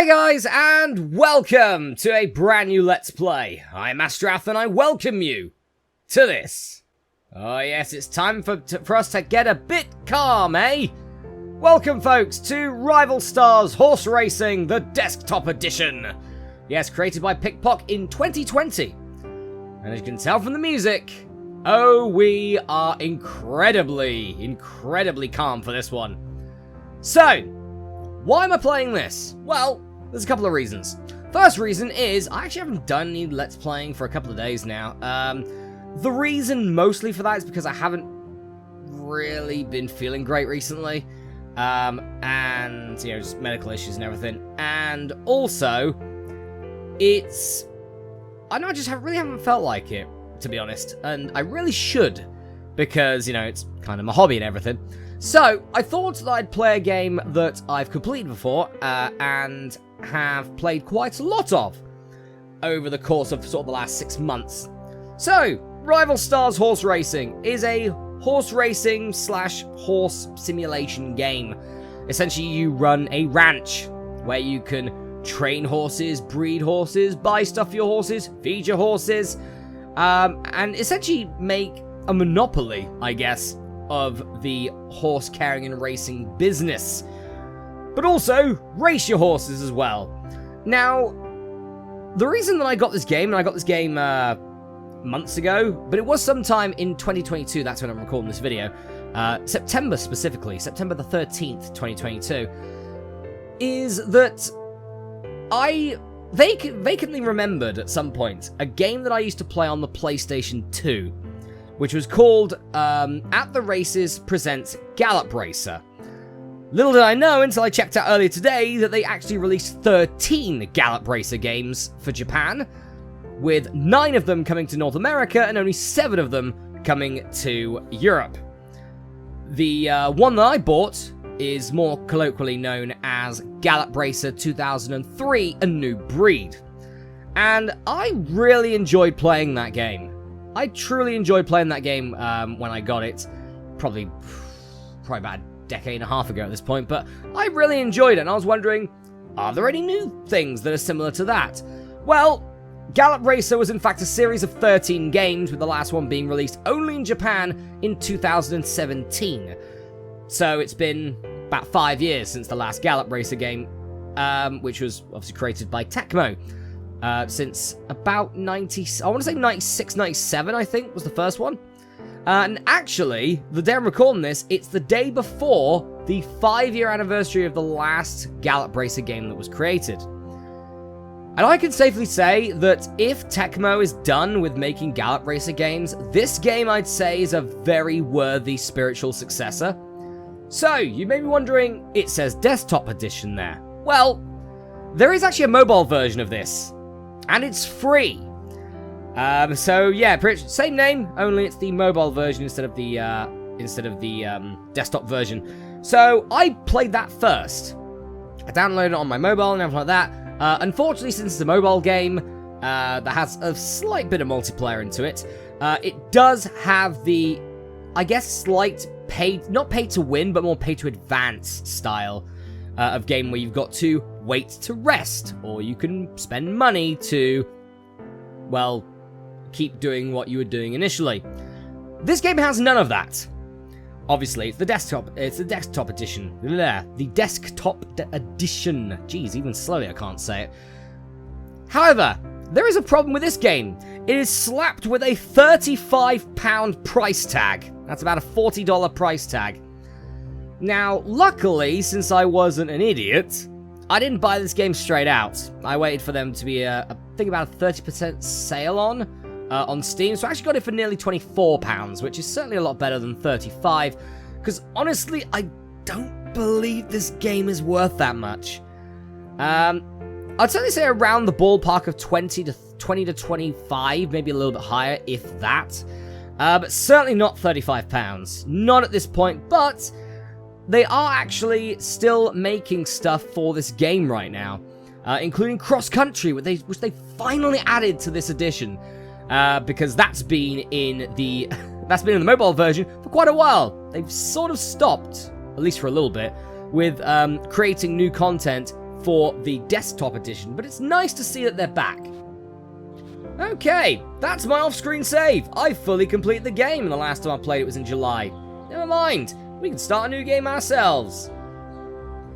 Hi guys, and welcome to a brand new Let's Play. I'm Masterath, and I welcome you to this. Oh yes, it's time for us to get a bit calm, eh? Welcome folks to Rival Stars Horse Racing, the Desktop Edition. Yes, created by Pickpock in 2020. And as you can tell from the music, oh, we are incredibly calm for this one. So, why am I playing this? Well, there's a couple of reasons. First reason is, I actually haven't done any Let's Playing for a couple of days now. The reason mostly for that is because I haven't really been feeling great recently. And, you know, just medical issues and everything. And also, it's... I know I just really haven't felt like it, to be honest. And I really should, because, you know, it's kind of my hobby and everything. So, I thought that I'd play a game that I've completed before, and have played quite a lot of over the course of sort of the last 6 months. So, Rival Stars Horse Racing is a horse racing / horse simulation game. Essentially, you run a ranch where you can train horses, breed horses, buy stuff for your horses, feed your horses, and essentially make a monopoly, I guess, of the horse carrying and racing business. But also, race your horses as well. Now, the reason that I got this game, and I got this game months ago, but it was sometime in 2022, that's when I'm recording this video, September specifically, September the 13th, 2022, is that I vacantly remembered at some point a game that I used to play on the PlayStation 2, which was called At the Races Presents Gallop Racer. Little did I know until I checked out earlier today that they actually released 13 Gallop Racer games for Japan, with 9 of them coming to North America and only 7 of them coming to Europe. The one that I bought is more colloquially known as Gallop Racer 2003, A New Breed. And I really enjoyed playing that game. I truly enjoyed playing that game when I got it, probably about a decade and a half ago at this point, but I really enjoyed it, and I was wondering, are there any new things that are similar to that? Well, Gallop Racer was in fact a series of 13 games, with the last one being released only in Japan in 2017. So it's been about 5 years since the last Gallop Racer game, which was obviously created by Tecmo. Since about 96, 97, I think, was the first one. And actually, the day I'm recording this, it's the day before the 5-year anniversary of the last Gallop Racer game that was created. And I can safely say that if Tecmo is done with making Gallop Racer games, this game, I'd say, is a very worthy spiritual successor. So, you may be wondering, it says Desktop Edition there. Well, there is actually a mobile version of this. And it's free. So yeah, pretty much same name, only it's the mobile version instead of the desktop version. So I played that first. I downloaded it on my mobile and everything like that. Unfortunately, since it's a mobile game that has a slight bit of multiplayer into it, it does have the, I guess, slight not pay to win, but more pay to advance style of game where you've got to wait to rest, or you can spend money to, well, keep doing what you were doing initially. This game has none of that. Obviously, it's the desktop edition. The desktop edition. Jeez, even slowly I can't say it. However, there is a problem with this game. It is slapped with a £35 price tag. That's about a $40 price tag. Now, luckily, since I wasn't an idiot, I didn't buy this game straight out. I waited for them to be, I think, about a 30% sale on Steam, so I actually got it for nearly £24, which is certainly a lot better than $35, because honestly, I don't believe this game is worth that much. I'd certainly say around the ballpark of 20 to 25, maybe a little bit higher, if that, but certainly not £35. Not at this point, but they are actually still making stuff for this game right now, including cross-country, which they finally added to this edition, because that's been in the mobile version for quite a while. They've sort of stopped, at least for a little bit, with creating new content for the desktop edition, but it's nice to see that they're back. Okay, that's my off-screen save. I fully completed the game, and the last time I played it was in July. Never mind, we can start a new game ourselves.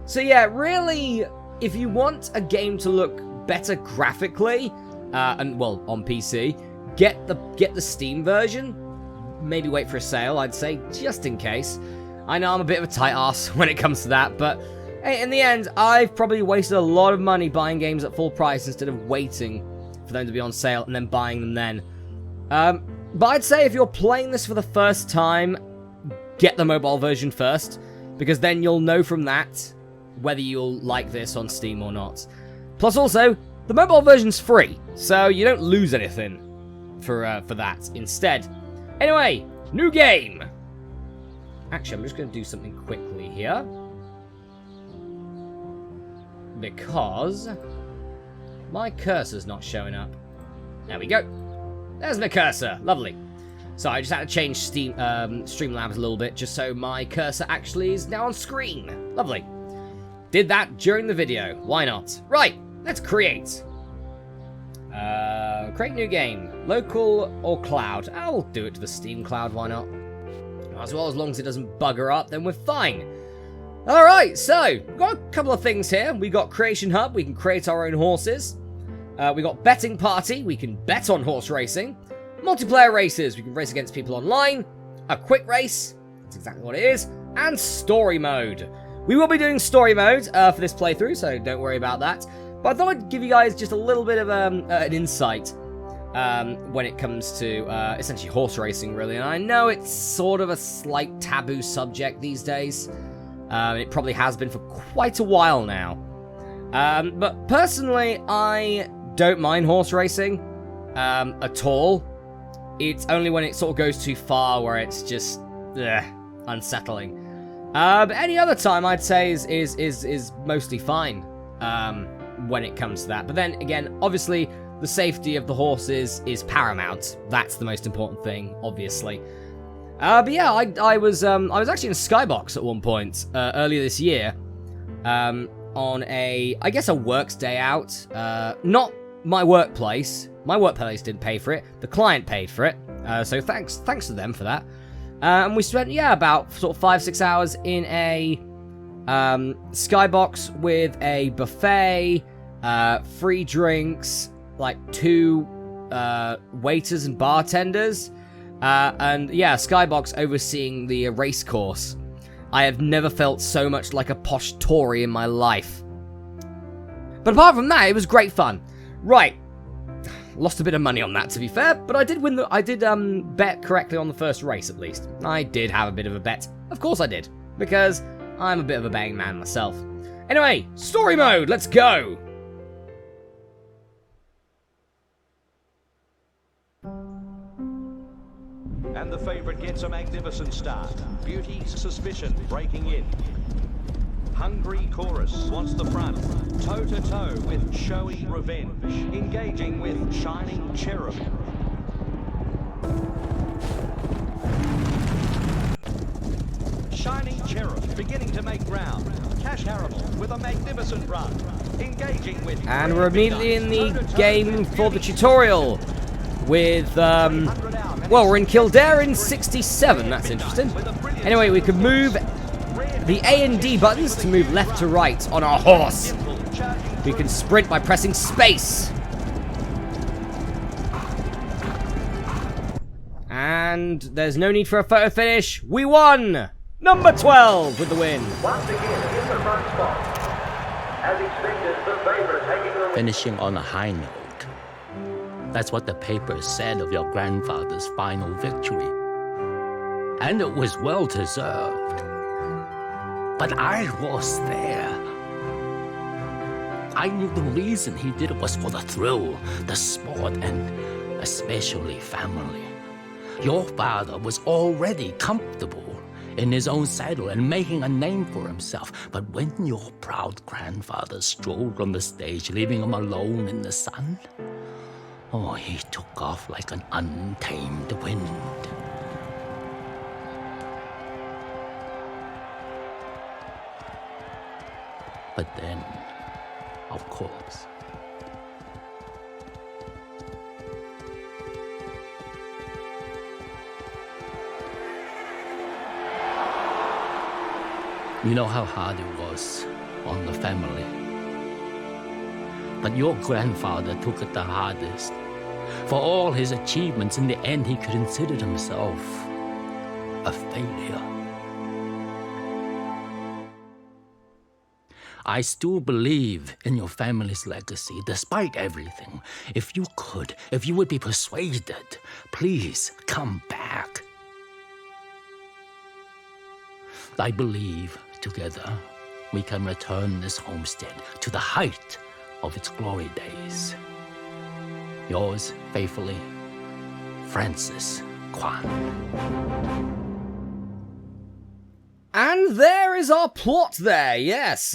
So yeah, really, if you want a game to look better graphically, and well, on PC, get the Steam version. Maybe wait for a sale, I'd say, just in case. I know I'm a bit of a tight ass when it comes to that, but hey, in the end, I've probably wasted a lot of money buying games at full price instead of waiting for them to be on sale and then buying them then. But I'd say if you're playing this for the first time, get the mobile version first, because then you'll know from that whether you'll like this on Steam or not. Plus also, the mobile version's free, so you don't lose anything for that instead. Anyway, new game! Actually, I'm just going to do something quickly here. Because my cursor's not showing up. There we go. There's my cursor. Lovely. So I just had to change Streamlabs a little bit just so my cursor actually is now on screen. Lovely. Did that during the video. Why not? Right, let's create. Create new game. Local or cloud. I'll do it to the Steam cloud, why not? As long as it doesn't bugger up, then we're fine. Alright, so, we've got a couple of things here. We've got Creation Hub, we can create our own horses. We got Betting Party, we can bet on horse racing. Multiplayer races, we can race against people online. A quick race, that's exactly what it is. And Story Mode. We will be doing Story Mode for this playthrough, so don't worry about that. But I thought I'd give you guys just a little bit of an insight when it comes to essentially horse racing, really. And I know it's sort of a slight taboo subject these days. It probably has been for quite a while now. But personally, I don't mind horse racing at all. It's only when it sort of goes too far where it's just unsettling. But any other time, I'd say is mostly fine when it comes to that. But then again, obviously, the safety of the horses is paramount. That's the most important thing, obviously. But yeah, I was actually in a skybox at one point earlier this year on I guess a works day out. Not my workplace. My workplace didn't pay for it. The client paid for it. So thanks to them for that. And we spent about sort of 5-6 hours in a skybox with a buffet, free drinks, like 2 waiters and bartenders. And yeah, skybox overseeing the race course. I have never felt so much like a posh Tory in my life. But apart from that, it was great fun. Right, lost a bit of money on that, to be fair, but I did win I did bet correctly on the first race, at least. I did have a bit of a bet. Of course I did, because I'm a bit of a betting man myself. Anyway, story mode, let's go! And the favourite gets a magnificent start. Beauty's Suspicion breaking in. Hungry Chorus wants the front. Toe-to-toe with Showy Revenge. Engaging with Shining Cherub. Shining Cherub beginning to make ground. Cash Harrible with a magnificent run. Engaging with... And we're immediately in the game for the tutorial. With, well, we're in Kildare in 67, that's interesting. Anyway, we can move the A and D buttons to move left to right on our horse. We can sprint by pressing space. And there's no need for a photo finish. We won! Number 12 with the win. Once again, in the front spot. As expected, the favorite taking the win. Finishing on a high note. That's what the paper said of your grandfather's final victory. And it was well deserved. But I was there. I knew the reason he did it was for the thrill, the sport, and especially family. Your father was already comfortable in his own saddle and making a name for himself. But when your proud grandfather strolled on the stage, leaving him alone in the sun, oh, he took off like an untamed wind. But then, of course. You know how hard it was on the family. But your grandfather took it the hardest. For all his achievements, in the end, he considered himself a failure. I still believe in your family's legacy, despite everything. If you would be persuaded, please come back. I believe together we can return this homestead to the height of its glory days. Yours faithfully, Francis Kwan. And there is our plot there, yes.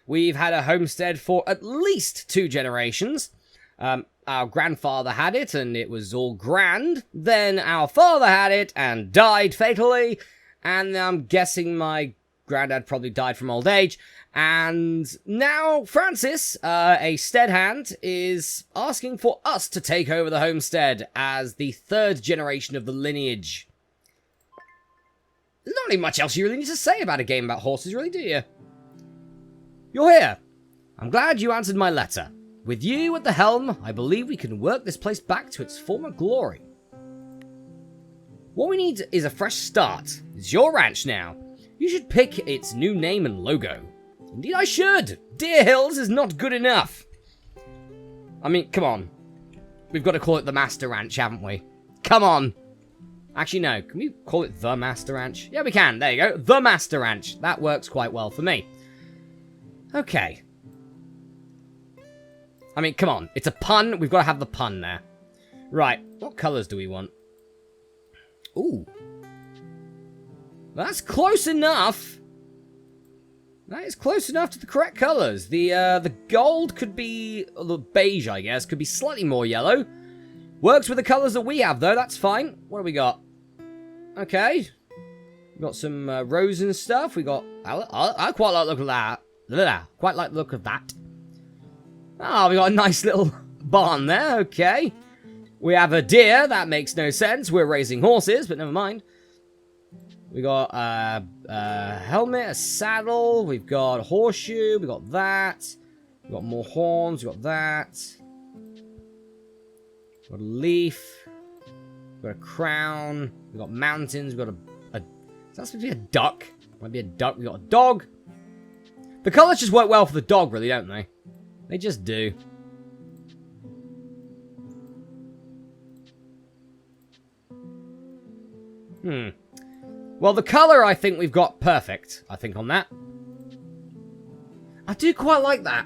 We've had a homestead for at least 2 generations. Our grandfather had it, and it was all grand. Then our father had it, and died fatally. And I'm guessing my granddad probably died from old age. And now Francis, a steadhand, is asking for us to take over the homestead as the 3rd generation of the lineage. There's not really much else you really need to say about a game about horses, really, do you? You're here. I'm glad you answered my letter. With you at the helm, I believe we can work this place back to its former glory. What we need is a fresh start. It's your ranch now. You should pick its new name and logo. Indeed I should. Deer Hills is not good enough. I mean, come on. We've got to call it the Master Ranch, haven't we? Come on. Actually, no. Can we call it the Master Ranch? Yeah, we can. There you go. The Master Ranch. That works quite well for me. Okay. I mean, come on. It's a pun. We've got to have the pun there. Right. What colours do we want? Ooh. That's close enough. That is close enough to the correct colours. The gold could be... the beige, I guess. Could be slightly more yellow. Works with the colours that we have, though. That's fine. What do we got? Okay. We've got some rose and stuff. We got... I quite like the look of that. Quite like the look of that. Ah, we got a nice little barn there. Okay. We have a deer. That makes no sense. We're raising horses, but never mind. We got a helmet, a saddle. We've got a horseshoe. We got that. We got more horns. We got that. Got a leaf. Got a crown. We got mountains. We got a. Is that supposed to be a duck? Might be a duck. We got a dog. The colours just work well for the dog, really, don't they? They just do. Well, the colour, I think we've got perfect, I think, on that. I do quite like that.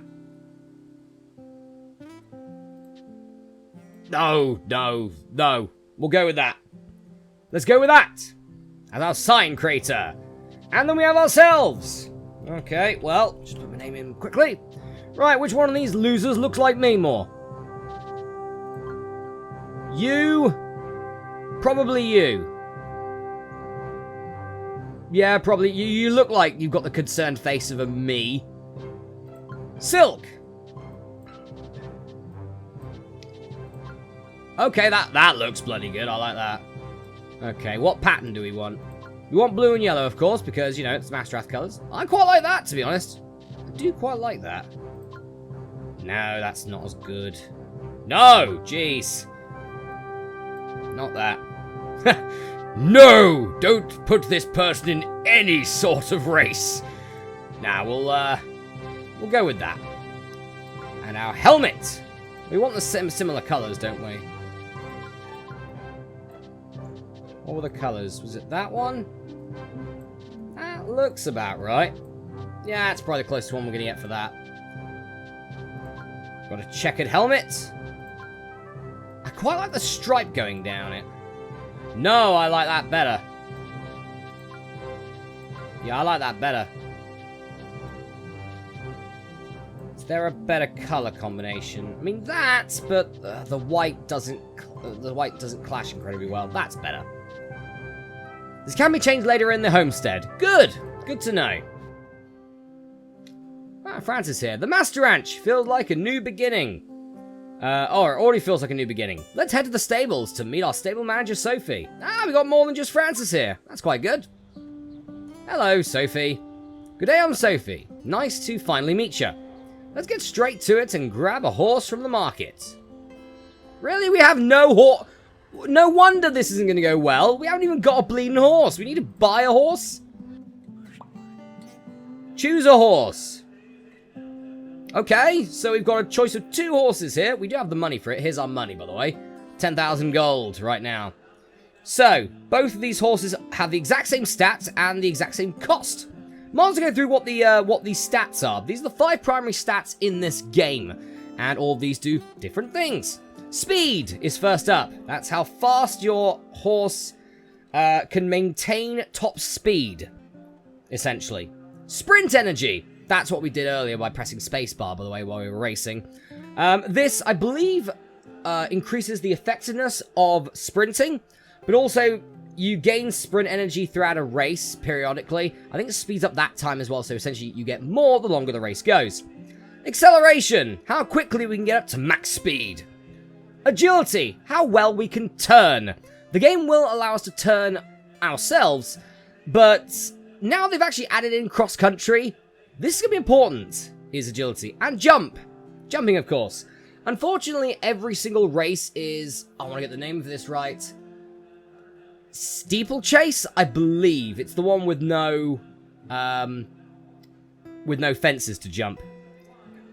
No. We'll go with that. Let's go with that. As our sign creator. And then we have ourselves. Okay, well, just put my name in quickly. Right, which one of these losers looks like me more? You. Probably you. Yeah, probably. You look like you've got the concerned face of a me. Silk. Okay, that looks bloody good. I like that. Okay, what pattern do we want? We want blue and yellow, of course, because, you know, it's Masterath colours. I quite like that, to be honest. I do quite like that. No, that's not as good. No! Jeez. Not that. No! Don't put this person in any sort of race. Now, we'll go with that. And our helmet. We want the similar colours, don't we? What were the colours? Was it that one? That looks about right. Yeah, it's probably the closest one we're going to get for that. Got a checkered helmet. I quite like the stripe going down it. No, I like that better. Yeah, I like that better. Is there a better color combination? I mean, that, but the white doesn't clash incredibly well. That's better. This can be changed later in the homestead. Good. Good to know. Francis here. The Master Ranch feels like a new beginning. It already feels like a new beginning. Let's head to the stables to meet our stable manager, Sophie. We got more than just Francis here. That's quite good. Hello, Sophie. Good day, I'm Sophie. Nice to finally meet you. Let's get straight to it and grab a horse from the market. Really? We have no horse? No wonder this isn't going to go well. We haven't even got a bleeding horse. We need to buy a horse? Choose a horse. Okay, so we've got a choice of 2 horses here. We do have the money for it. Here's our money, by the way. 10,000 gold right now. So, both of these horses have the exact same stats and the exact same cost. Might as well go through what these stats are. These are the 5 primary stats in this game. And all of these do different things. Speed is first up. That's how fast your horse can maintain top speed, essentially. Sprint energy. That's what we did earlier by pressing spacebar, by the way, while we were racing. This, I believe, increases the effectiveness of sprinting, but also you gain sprint energy throughout a race periodically. I think it speeds up that time as well, so essentially you get more the longer the race goes. Acceleration. How quickly we can get up to max speed. Agility. How well we can turn. The game will allow us to turn ourselves, but now they've actually added in cross-country. This is going to be important, is agility. And jump. Jumping, of course. Unfortunately, every single race is... I want to get the name of this right. Steeplechase, I believe. It's the one with no fences to jump.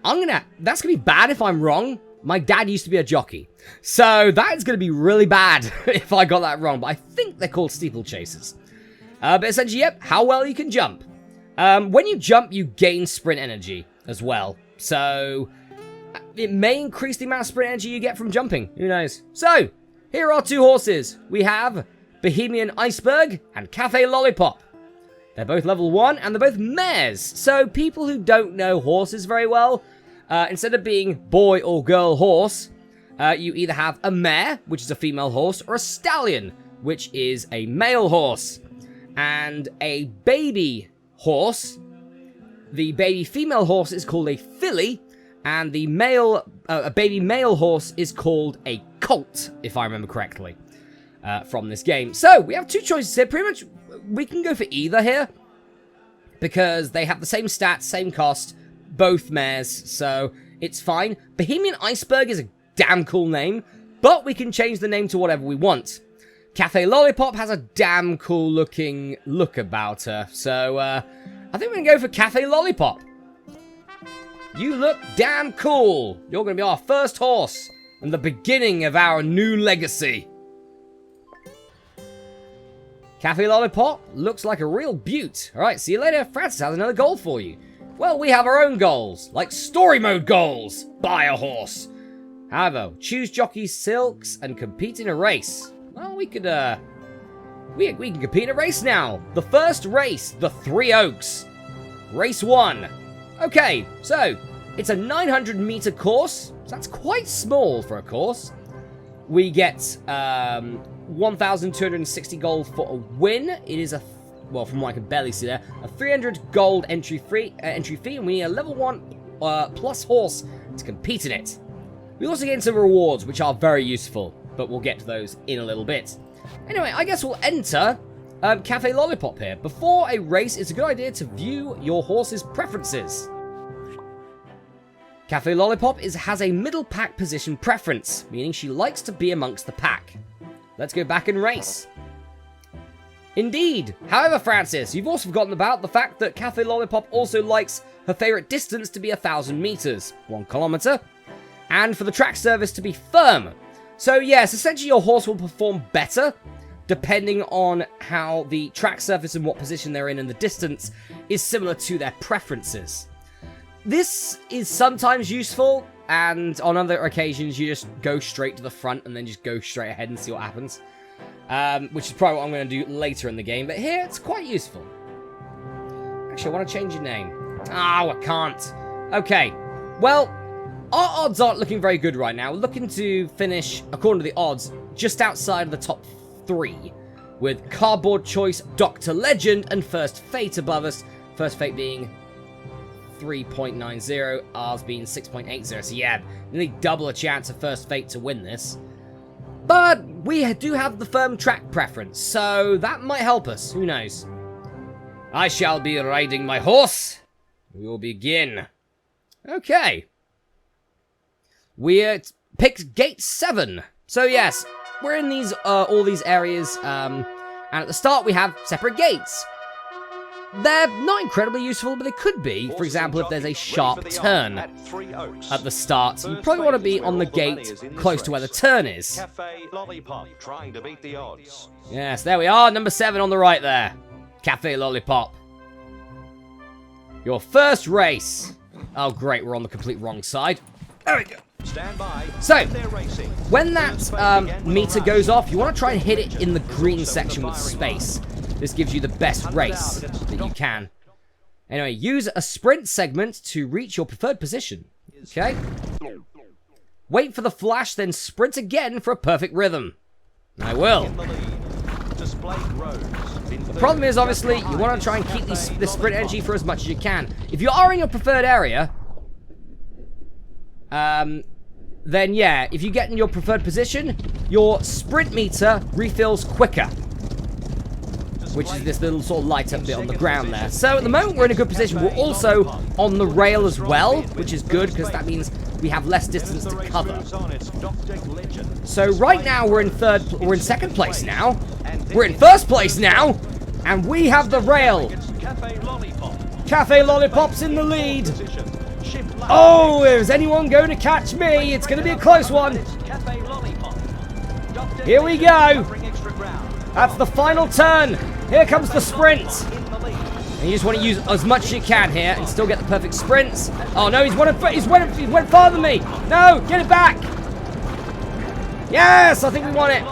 That's going to be bad if I'm wrong. My dad used to be a jockey. So that is going to be really bad if I got that wrong. But I think they're called steeplechases. But essentially, yep, how well you can jump. When you jump, you gain sprint energy as well. So it may increase the amount of sprint energy you get from jumping. Who knows? So here are 2 horses. We have Bohemian Iceberg and Cafe Lollipop. They're both level 1 and they're both mares. So people who don't know horses very well, instead of being boy or girl horse, you either have a mare, which is a female horse, or a stallion, which is a male horse. And a baby horse, the baby female horse is called a filly, and the a baby male horse is called a colt, if I remember correctly, from this game. So we have 2 choices here. Pretty much, we can go for either here, because they have the same stats, same cost, both mares, so it's fine. Bohemian Iceberg is a damn cool name, but we can change the name to whatever we want. Cafe Lollipop has a damn cool looking look about her, so I think we're going to go for Cafe Lollipop. You look damn cool. You're going to be our first horse and the beginning of our new legacy. Cafe Lollipop looks like a real beaut. Alright, see you later. Francis has another goal for you. Well, we have our own goals, like story mode goals. Buy a horse. However, choose jockey silks and compete in a race. Well, we could, we can compete in a race now. The first race, the 3 Oaks. Race 1. Okay, so, it's a 900-meter course. So that's quite small for a course. We get, 1,260 gold for a win. It is well, from what I can barely see there, a 300 gold entry fee, and we need a level 1 plus horse to compete in it. We also get some rewards, which are very useful. But we'll get to those in a little bit. Anyway, I guess we'll enter Cafe Lollipop here. Before a race, it's a good idea to view your horse's preferences. Cafe Lollipop has a middle pack position preference, meaning she likes to be amongst the pack. Let's go back and race. Indeed. However, Francis, you've also forgotten about the fact that Cafe Lollipop also likes her favourite distance to be 1,000 meters, 1 kilometer, and for the track surface to be firm. So yes, essentially your horse will perform better depending on how the track surface and what position they're in and the distance is similar to their preferences. This is sometimes useful, and on other occasions you just go straight to the front and then just go straight ahead and see what happens. Which is probably what I'm going to do later in the game, but here it's quite useful. Actually, I want to change your name. Oh, I can't. Okay, well, our odds aren't looking very good right now. We're looking to finish, according to the odds, just outside of the top 3, with Cardboard Choice, Dr. Legend, and First Fate above us. First Fate being 3.90, ours being 6.80. So yeah, nearly double a chance of First Fate to win this. But we do have the firm track preference, so that might help us. Who knows? I shall be riding my horse. We will begin. Okay. We picked gate 7. So yes, we're in these all these areas, and at the start we have separate gates. They're not incredibly useful, but they could be. For example, if there's a sharp turn at the start, you probably want to be on the gate close to where the turn is. Cafe Lollipop trying to beat the odds. Yes, there we are, number 7 on the right there. Cafe Lollipop. Your first race. Oh great, we're on the complete wrong side. There we go. Stand by. So, They're racing. when that meter goes off, you want to try and hit it in the green section with space. This gives you the best race that you can. Anyway, use a sprint segment to reach your preferred position. Okay? Wait for the flash, then sprint again for a perfect rhythm. I will. The problem is, obviously, you want to try and keep this sprint energy for as much as you can. If you are in your preferred area, then yeah, if you get in your preferred position, your sprint meter refills quicker. Which is this little sort of light up bit on the ground there. So at the moment we're in a good position. We're also on the rail as well, which is good because that means we have less distance to cover. So right now we're in second place now. We're in first place now, and we have the rail. Cafe Lollipop's in the lead. Oh, is anyone going to catch me? It's going to be a close one. Here we go. That's the final turn. Here comes the sprint. And you just want to use as much as you can here and still get the perfect sprints. Oh no, he went farther than me. No, get it back. Yes, I think we won it.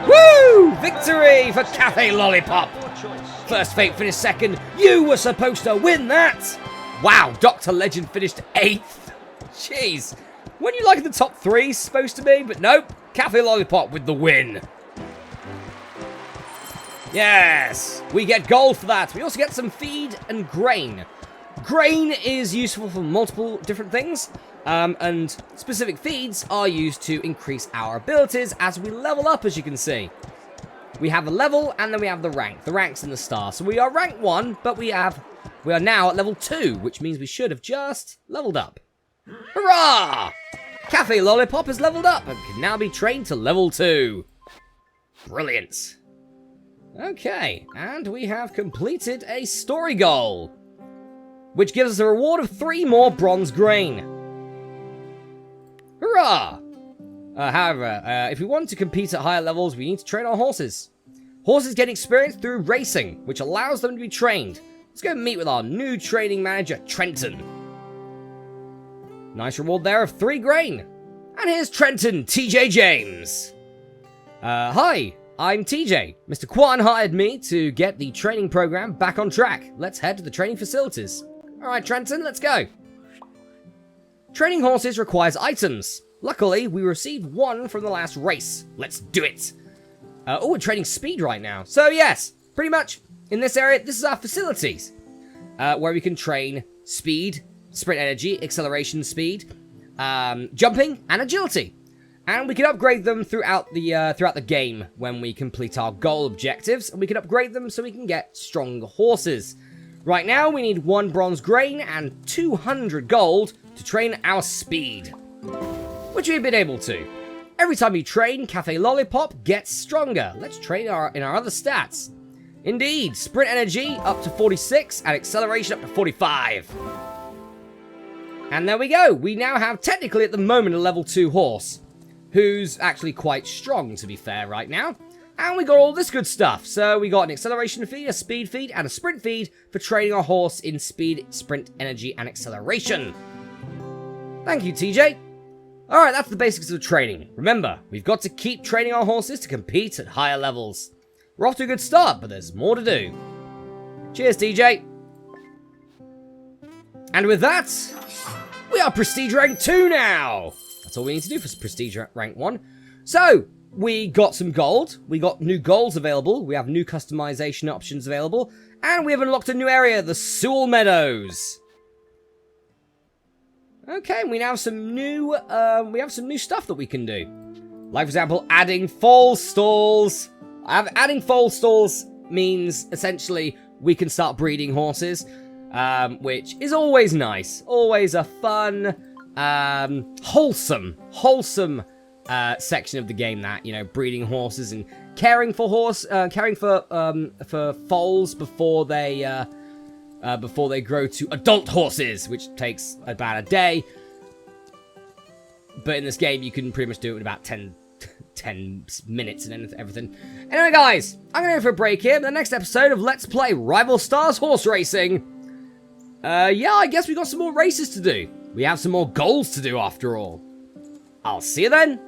Woo! Victory for Cafe Lollipop. First Fate finished second. You were supposed to win that. Wow, Dr. Legend finished 8th. Jeez. Weren't you like in the top 3 supposed to be? But nope. Cafe Lollipop with the win. Yes, we get gold for that. We also get some feed and grain. Grain is useful for multiple different things, and specific feeds are used to increase our abilities as we level up, as you can see. We have a level, and then we have the rank. The rank's in the star. So we are rank 1, but we are now at level 2, which means we should have just leveled up. Hurrah! Cafe Lollipop has leveled up and can now be trained to level 2. Brilliant. Okay, and we have completed a story goal, which gives us a reward of 3 more bronze grain. Hurrah! However, if we want to compete at higher levels, we need to train our horses. Horses get experience through racing, which allows them to be trained. Let's go meet with our new training manager, Trenton. Nice reward there of 3 grain. And here's Trenton, TJ James. Hi. I'm TJ. Mr. Kwan hired me to get the training program back on track. Let's head to the training facilities. Alright, Trenton, let's go. Training horses requires items. Luckily, we received 1 from the last race. Let's do it. Oh, we're training speed right now. So yes, pretty much in this area, this is our facilities. Where we can train speed, sprint energy, acceleration speed, jumping, and agility. And we can upgrade them throughout the game when we complete our goal objectives, and we can upgrade them so we can get stronger horses. Right now, we need 1 bronze grain and 200 gold to train our speed, which we've been able to. Every time you train, Cafe Lollipop gets stronger. Let's train in our other stats. Indeed, sprint energy up to 46 and acceleration up to 45. And there we go. We now have technically at the moment a level 2 horse, who's actually quite strong, to be fair, right now. And we got all this good stuff. So we got an acceleration feed, a speed feed, and a sprint feed for training our horse in speed, sprint, energy, and acceleration. Thank you, TJ. Alright, that's the basics of training. Remember, we've got to keep training our horses to compete at higher levels. We're off to a good start, but there's more to do. Cheers, TJ. And with that, we are Prestige Rank 2 now. That's all we need to do for Prestige Rank 1. So, we got some gold. We got new goals available. We have new customization options available. And we have unlocked a new area, the Sewell Meadows. Okay, we now have some new stuff that we can do. Like, for example, adding foal stalls. Adding foal stalls means, essentially, we can start breeding horses, which is always nice. Always a fun, wholesome section of the game, that, you know, breeding horses and caring for foals before they grow to adult horses, which takes about a day. But in this game, you can pretty much do it in about 10 minutes and everything. Anyway, guys, I'm going to go for a break here. The next episode of Let's Play Rival Stars Horse Racing. Yeah, I guess we got some more races to do. We have some more goals to do, after all. I'll see you then.